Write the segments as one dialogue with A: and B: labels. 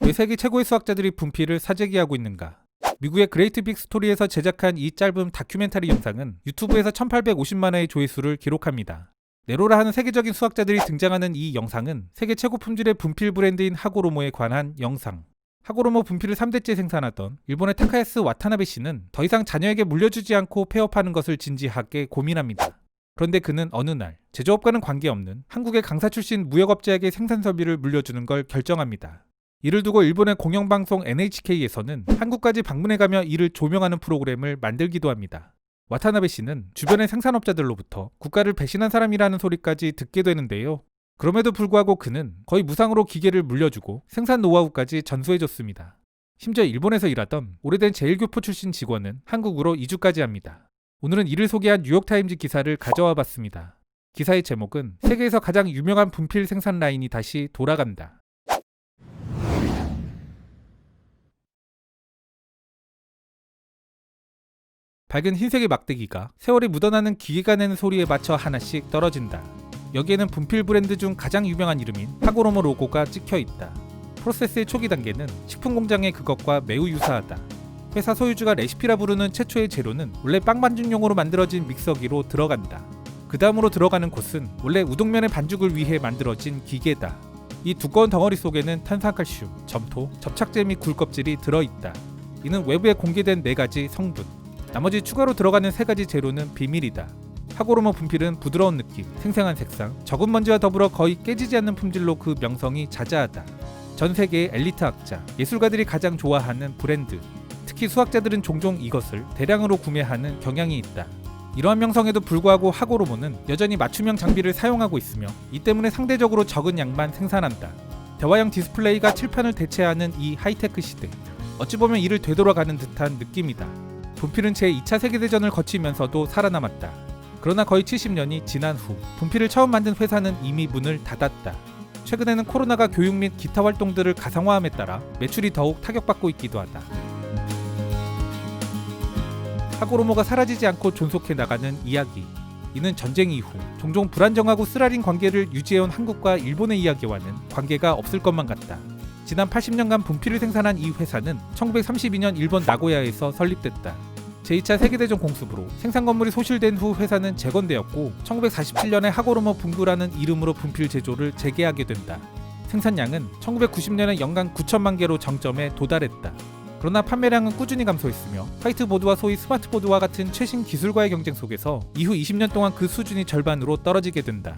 A: 왜 세계 최고의 수학자들이 분필을 사재기하고 있는가? 미국의 그레이트 빅 스토리에서 제작한 이 짧은 다큐멘터리 영상은 유튜브에서 1850만회의 조회수를 기록합니다. 네로라 하는 세계적인 수학자들이 등장하는 이 영상은 세계 최고 품질의 분필 브랜드인 하고로모에 관한 영상. 하고로모 분필을 3대째 생산하던 일본의 타카야스 와타나베 씨는 더 이상 자녀에게 물려주지 않고 폐업하는 것을 진지하게 고민합니다. 그런데 그는 어느 날 제조업과는 관계없는 한국의 강사 출신 무역업자에게 생산 설비를 물려주는 걸 결정합니다. 이를 두고 일본의 공영방송 NHK에서는 한국까지 방문해가며 이를 조명하는 프로그램을 만들기도 합니다. 와타나베 씨는 주변의 생산업자들로부터 국가를 배신한 사람이라는 소리까지 듣게 되는데요. 그럼에도 불구하고 그는 거의 무상으로 기계를 물려주고 생산 노하우까지 전수해줬습니다. 심지어 일본에서 일하던 오래된 제1교포 출신 직원은 한국으로 이주까지 합니다. 오늘은 이를 소개한 뉴욕타임즈 기사를 가져와 봤습니다. 기사의 제목은 세계에서 가장 유명한 분필 생산 라인이 다시 돌아간다. 밝은 흰색의 막대기가 세월이 묻어나는 기계가 내는 소리에 맞춰 하나씩 떨어진다. 여기에는 분필 브랜드 중 가장 유명한 이름인 하고로모 로고가 찍혀있다. 프로세스의 초기 단계는 식품 공장의 그것과 매우 유사하다. 회사 소유주가 레시피라 부르는 최초의 재료는 원래 빵 반죽용으로 만들어진 믹서기로 들어간다. 그 다음으로 들어가는 곳은 원래 우동면의 반죽을 위해 만들어진 기계다. 이 두꺼운 덩어리 속에는 탄산칼슘, 점토, 접착제 및 굴껍질이 들어있다. 이는 외부에 공개된 4가지 성분. 나머지 추가로 들어가는 3가지 재료는 비밀이다. 하고로모 분필은 부드러운 느낌, 생생한 색상, 적은 먼지와 더불어 거의 깨지지 않는 품질로 그 명성이 자자하다. 전 세계의 엘리트 학자, 예술가들이 가장 좋아하는 브랜드. 특히 수학자들은 종종 이것을 대량으로 구매하는 경향이 있다. 이러한 명성에도 불구하고 하고로모는 여전히 맞춤형 장비를 사용하고 있으며 이 때문에 상대적으로 적은 양만 생산한다. 대화형 디스플레이가 칠판을 대체하는 이 하이테크 시대. 어찌 보면 이를 되돌아가는 듯한 느낌이다. 분필은 제2차 세계대전을 거치면서도 살아남았다. 그러나 거의 70년이 지난 후 분필을 처음 만든 회사는 이미 문을 닫았다. 최근에는 코로나가 교육 및 기타 활동들을 가상화함에 따라 매출이 더욱 타격받고 있기도 하다. 하고로모가 사라지지 않고 존속해 나가는 이야기. 이는 전쟁 이후 종종 불안정하고 쓰라린 관계를 유지해온 한국과 일본의 이야기와는 관계가 없을 것만 같다. 지난 80년간 분필을 생산한 이 회사는 1932년 일본 나고야에서 설립됐다. 제2차 세계대전 공습으로 생산 건물이 소실된 후 회사는 재건되었고 1947년에 하고로모 분구라는 이름으로 분필 제조를 재개하게 된다. 생산량은 1990년에 연간 9천만 개로 정점에 도달했다. 그러나 판매량은 꾸준히 감소했으며 화이트보드와 소위 스마트보드와 같은 최신 기술과의 경쟁 속에서 이후 20년 동안 그 수준이 절반으로 떨어지게 된다.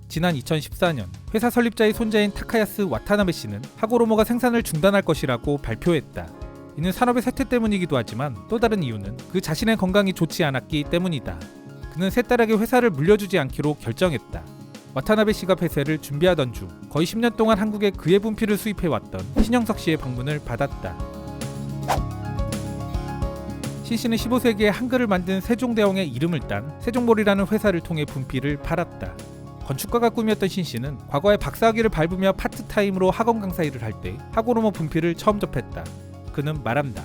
A: 지난 2014년 회사 설립자의 손자인 타카야스 와타나베 씨는 하고로모가 생산을 중단할 것이라고 발표했다. 이는 산업의 쇠퇴 때문이기도 하지만 또 다른 이유는 그 자신의 건강이 좋지 않았기 때문이다. 그는 새 딸에게 회사를 물려주지 않기로 결정했다. 와타나베 씨가 폐쇄를 준비하던 중 거의 10년 동안 한국에 그의 분필을 수입해왔던 신영석 씨의 방문을 받았다. 신 씨는 15세기에 한글을 만든 세종대왕의 이름을 딴 세종몰이라는 회사를 통해 분필을 팔았다. 건축가가 꿈이었던 신 씨는 과거에 박사학위를 밟으며 파트타임으로 학원 강사 일을 할 때 하고로모 분필을 처음 접했다. 그는 말한다.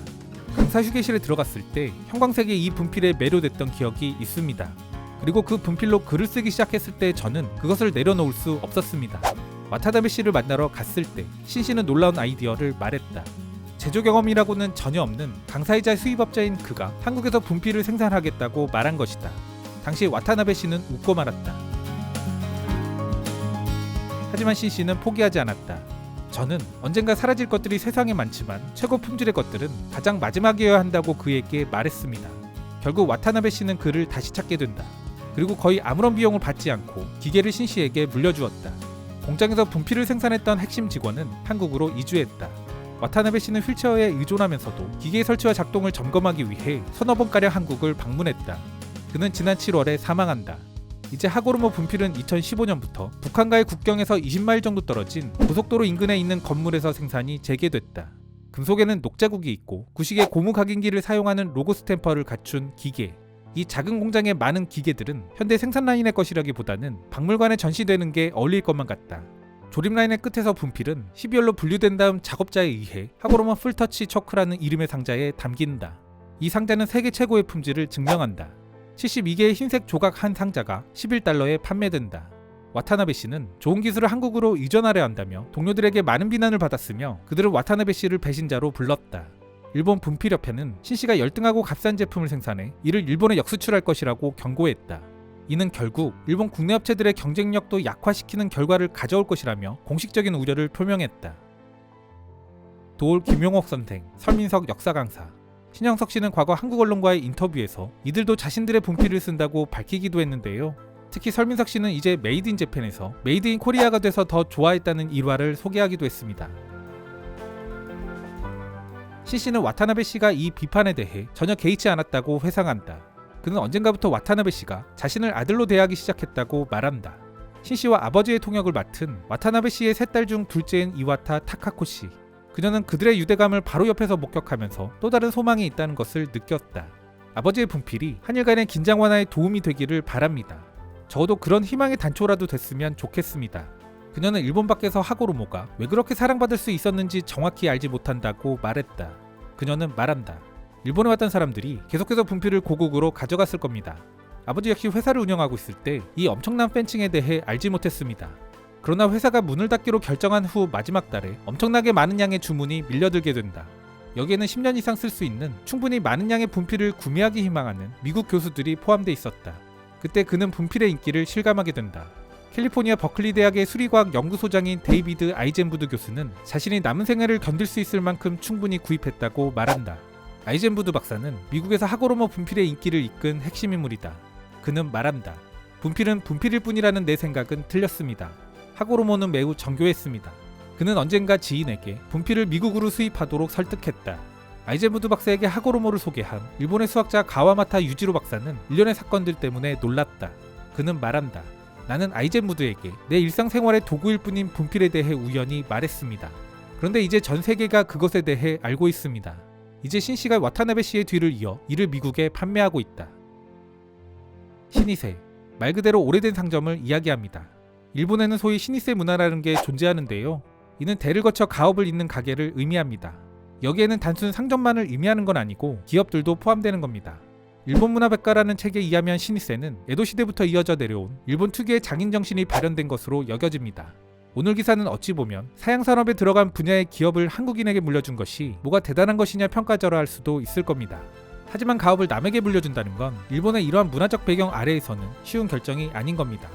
A: 강사 휴게실에 들어갔을 때 형광색의 이 분필에 매료됐던 기억이 있습니다. 그리고 그 분필로 글을 쓰기 시작했을 때 저는 그것을 내려놓을 수 없었습니다. 와타나베 씨를 만나러 갔을 때 신 씨는 놀라운 아이디어를 말했다. 제조 경험이라고는 전혀 없는 강사이자 수입업자인 그가 한국에서 분필을 생산하겠다고 말한 것이다. 당시 와타나베 씨는 웃고 말았다. 하지만 신 씨는 포기하지 않았다. 저는 언젠가 사라질 것들이 세상에 많지만 최고 품질의 것들은 가장 마지막이어야 한다고 그에게 말했습니다. 결국 와타나베 씨는 그를 다시 찾게 된다. 그리고 거의 아무런 비용을 받지 않고 기계를 신 씨에게 물려주었다. 공장에서 분필을 생산했던 핵심 직원은 한국으로 이주했다. 와타나베 씨는 휠체어에 의존하면서도 기계의 설치와 작동을 점검하기 위해 서너 번가량 한국을 방문했다. 그는 지난 7월에 사망한다. 이제 하고로모 분필은 2015년부터 북한과의 국경에서 20마일 정도 떨어진 고속도로 인근에 있는 건물에서 생산이 재개됐다. 금속에는 녹자국이 있고 구식의 고무 각인기를 사용하는 로고 스탬퍼를 갖춘 기계. 이 작은 공장의 많은 기계들은 현대 생산 라인의 것이라기보다는 박물관에 전시되는 게 어울릴 것만 같다. 조립 라인의 끝에서 분필은 12열로 분류된 다음 작업자에 의해 하고로모 풀터치 초크라는 이름의 상자에 담긴다. 이 상자는 세계 최고의 품질을 증명한다. 72개의 흰색 조각 한 상자가 $11에 판매된다. 와타나베 씨는 좋은 기술을 한국으로 이전하려 한다며 동료들에게 많은 비난을 받았으며 그들은 와타나베 씨를 배신자로 불렀다. 일본 분필협회는 신씨가 열등하고 값싼 제품을 생산해 이를 일본에 역수출할 것이라고 경고했다. 이는 결국 일본 국내 업체들의 경쟁력도 약화시키는 결과를 가져올 것이라며 공식적인 우려를 표명했다. 도올 김용옥 선생, 설민석 역사 강사. 신영석 씨는 과거 한국 언론과의 인터뷰에서 이들도 자신들의 분필을 쓴다고 밝히기도 했는데요. 특히 설민석 씨는 이제 메이드 인 재팬에서 메이드 인 코리아가 돼서 더 좋아했다는 일화를 소개하기도 했습니다. 신씨는 와타나베 씨가 이 비판에 대해 전혀 개의치 않았다고 회상한다. 그는 언젠가부터 와타나베 씨가 자신을 아들로 대하기 시작했다고 말한다. 신씨와 아버지의 통역을 맡은 와타나베 씨의 세 딸 중 둘째인 이와타 타카코 씨. 그녀는 그들의 유대감을 바로 옆에서 목격하면서 또 다른 소망이 있다는 것을 느꼈다. 아버지의 분필이 한일 간의 긴장 완화에 도움이 되기를 바랍니다. 적어도 그런 희망의 단초라도 됐으면 좋겠습니다. 그녀는 일본 밖에서 하고로모가 왜 그렇게 사랑받을 수 있었는지 정확히 알지 못한다고 말했다. 그녀는 말한다. 일본에 왔던 사람들이 계속해서 분필을 고국으로 가져갔을 겁니다. 아버지 역시 회사를 운영하고 있을 때 이 엄청난 팬층에 대해 알지 못했습니다. 그러나 회사가 문을 닫기로 결정한 후 마지막 달에 엄청나게 많은 양의 주문이 밀려들게 된다. 여기에는 10년 이상 쓸 수 있는 충분히 많은 양의 분필을 구매하기 희망하는 미국 교수들이 포함돼 있었다. 그때 그는 분필의 인기를 실감하게 된다. 캘리포니아 버클리 대학의 수리과학 연구소장인 데이비드 아이젠부드 교수는 자신이 남은 생애를 견딜 수 있을 만큼 충분히 구입했다고 말한다. 아이젠부드 박사는 미국에서 하고로모 분필의 인기를 이끈 핵심 인물이다. 그는 말한다. 분필은 분필일 뿐이라는 내 생각은 틀렸습니다. 하고로모는 매우 정교했습니다. 그는 언젠가 지인에게 분필을 미국으로 수입하도록 설득했다. 아이젠부드 박사에게 하고로모를 소개한 일본의 수학자 가와마타 유지로 박사는 일련의 사건들 때문에 놀랐다. 그는 말한다. 나는 아이젠부드에게 내 일상생활의 도구일 뿐인 분필에 대해 우연히 말했습니다. 그런데 이제 전 세계가 그것에 대해 알고 있습니다. 이제 신씨가 와타나베 씨의 뒤를 이어 이를 미국에 판매하고 있다. 신이세, 말 그대로 오래된 상점을 이야기합니다. 일본에는 소위 신이세 문화라는 게 존재하는데요. 이는 대를 거쳐 가업을 잇는 가게를 의미합니다. 여기에는 단순 상점만을 의미하는 건 아니고 기업들도 포함되는 겁니다. 일본 문화백과라는 책에 의하면 신이세는 에도 시대부터 이어져 내려온 일본 특유의 장인 정신이 발현된 것으로 여겨집니다. 오늘 기사는 어찌 보면 사양산업에 들어간 분야의 기업을 한국인에게 물려준 것이 뭐가 대단한 것이냐 평가절하할 수도 있을 겁니다. 하지만 가업을 남에게 물려준다는 건 일본의 이러한 문화적 배경 아래에서는 쉬운 결정이 아닌 겁니다.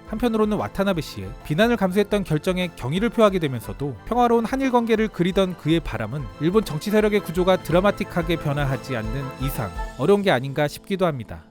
A: 한편으로는 와타나베 씨의 비난을 감수했던 결정에 경의를 표하게 되면서도 평화로운 한일 관계를 그리던 그의 바람은 일본 정치 세력의 구조가 드라마틱하게 변화하지 않는 이상 어려운 게 아닌가 싶기도 합니다.